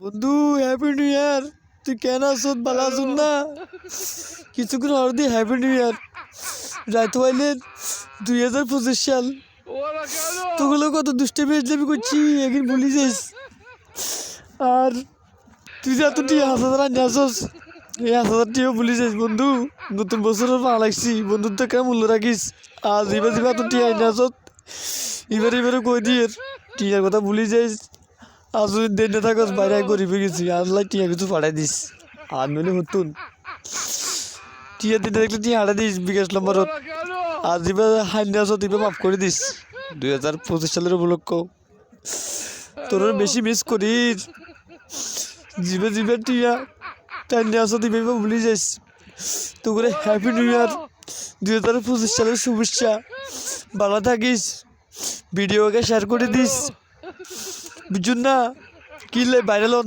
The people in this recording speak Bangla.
বন্ধু হ্যাপি নিউ ইয়ার। তুই কেন আসত ভালো আসুন না? কিছুক্ষণ হরদি হ্যাপি নিউ ইয়ার। রাত হইলেন 2025 সাল। তোগুলো কত দুষ্টে বেজলামি করছি একদিন ভুলি যাইস। আর তুই যে এত টিয়া 1000 আনি আসস, এই 1000 টিয়াও ভুলি যাইস বন্ধু। নতুন বছরের পা লাগছি, বন্ধুত্ব কেন মূল্য রাখিস। আজ এবার এত টিয়া আনি আসত, এবারে কই দিয়ে টিয়ার কথা ভুলি যাইস। আজ দেন না থাকস বাইরে গরিবে গেছি, আল্লাহ টিয়া কিছু পাঠাই দিস। আর নইলে হতুন টিয়া দিনে দেখলে টিয়া হারা দিস বিকাশ নম্বরত। আজ এবার হাইনা আসত এবার মাফ করে দিস। 2025 সালের উপলক্ষ তোর বেশি মিস করিস। জিবে টিয়া তাই নিয়ে আসত এবার ভুলি যাইস। তো করে হ্যাপি নিউ ইয়ার, 2025 সালের শুভেচ্ছা। ভালো থাকিস, ভিডিওকে শেয়ার করে দিস। বুঝুন না কি ভাইরাল